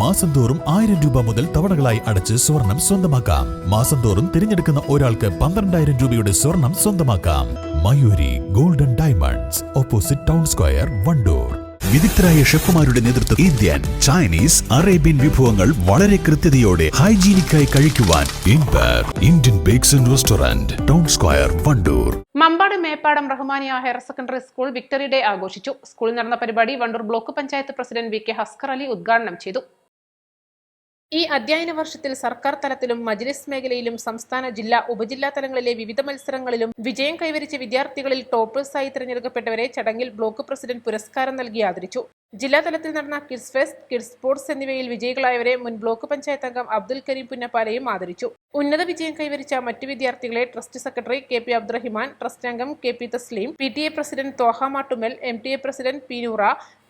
മാസം തോറും 1000 രൂപ മുതൽ തവണകളായി അടച്ച് സ്വർണം സ്വന്തമാക്കാം. മാസം തോറും തിരഞ്ഞെടുക്കുന്ന ഒരാൾക്ക് 12,000 രൂപയുടെ സ്വർണം സ്വന്തമാക്കാം. Mayuri golden diamonds, opposite town square, Wandoor. വിദഗ്ധരായ ഷെഫുമാരുടെ നേതൃത്വം ഇന്ത്യൻ, ചൈനീസ്, അറേബ്യൻ വിഭവങ്ങൾ വളരെ കൃത്യതയോടെ ഹൈജീനിക്കായി കഴിക്കുവാൻ Indian bakes and restaurant, town square, Wandoor. Mampad Meppadam Rahmania higher secondary school victory day ആഘോഷിച്ചു. സ്കൂളിൽ നടന്ന പരിപാടി Wandoor block panchayat president V K Haskar Ali ഉദ്ഘാടനം ചെയ്തു. ഈ അധ്യയന വർഷത്തിൽ സർക്കാർ തലത്തിലും മജ്ലിസ് മേഖലയിലും സംസ്ഥാന, ജില്ലാ, ഉപജില്ലാ തലങ്ങളിലെ വിവിധ മത്സരങ്ങളിലും വിജയം കൈവരിച്ച വിദ്യാർത്ഥികളിൽ ടോപ്പേഴ്സായി തിരഞ്ഞെടുക്കപ്പെട്ടവരെ ചടങ്ങിൽ ബ്ലോക്ക് പ്രസിഡന്റ് പുരസ്കാരം നൽകി ആദരിച്ചു. ജില്ലാ തലത്തിൽ നടന്ന കിഡ്സ് ഫെസ്റ്റ്, കിഡ്സ് സ്പോർട്സ് എന്നിവയിൽ വിജയികളായവരെ മുൻ ബ്ലോക്ക് പഞ്ചായത്ത് അംഗം അബ്ദുൽ കരീം പുന്നപ്പാലയും ആദരിച്ചു. ഉന്നത വിജയം കൈവരിച്ച മറ്റു വിദ്യാർത്ഥികളെ trust secretary K P Abdurahiman, trust അംഗം K P Tasleem, PTA president Thwaha Mattumal, MTA president P Noora,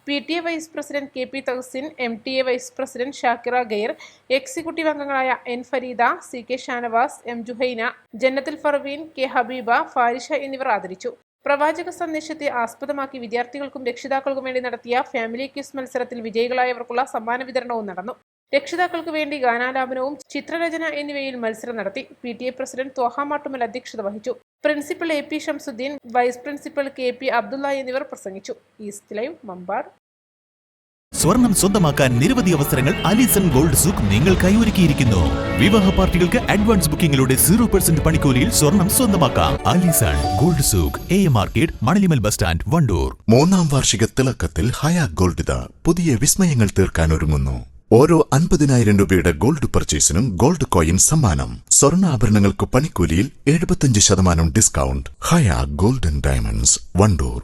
PTA vice president K P Tahsin, MTA vice president Shakira Gair, executive അംഗങ്ങളായ N Fareeda, CK Shanavas, M Juhaina, Jannathul Farveen, K ഹബീബ, ഫാരിഷ എന്നിവർ ആദരിച്ചു. പ്രവാചക സന്ദേശത്തെ ആസ്പദമാക്കി വിദ്യാർത്ഥികൾക്കും രക്ഷിതാക്കൾക്കും വേണ്ടി നടത്തിയ ഫാമിലി ക്വിസ് മത്സരത്തിൽ വിജയികളായവർക്കുള്ള സമ്മാന വിതരണവും നടന്നു. രക്ഷിതാക്കൾക്ക് വേണ്ടി ഗാനാലാപനവും ചിത്രരചന എന്നിവയിൽ മത്സരം നടത്തി. PTA പ്രസിഡന്റ് ത്വാഹ മാട്ടുമൽ അധ്യക്ഷത വഹിച്ചു. Principal AP Shamsuddin, vice principal KP Abdulla എന്നിവർ പ്രസംഗിച്ചു. East live, Mampad. സ്വർണം സ്വന്തമാക്കാൻ നിരവധി അവസരങ്ങൾ അലിസൺ ഗോൾഡ് സൂക്ക് നിങ്ങൾക്കായി ഒരുക്കിയിരിക്കുന്നു. വിവാഹ പാർട്ടികൾക്ക് അഡ്വാൻസ് ബുക്കിംഗിലൂടെ 0% പണിക്കൂലിയിൽ സ്വർണം സ്വന്തമാക്കാം. Alison gold souk, AM market, Manalimal bus stand, Wandoor. 3ാം വാർഷിക തിളക്കത്തിൽ ഹയാ ഗോൾഡ് പുതിയ വിസ്മയങ്ങൾ തീർക്കാൻ ഒരുങ്ങുന്നു. ഓരോ 50,000 രൂപയുടെ ഗോൾഡ് പർച്ചേസിനും ഗോൾഡ് കോയിൻ സമ്മാനം. സ്വർണ്ണാഭരണങ്ങൾക്ക് പണിക്കൂലിയിൽ 75% ഡിസ്കൗണ്ട്. ഹയാ ഗോൾഡൻ ഡയമണ്ട്സ്, വണ്ടൂർ.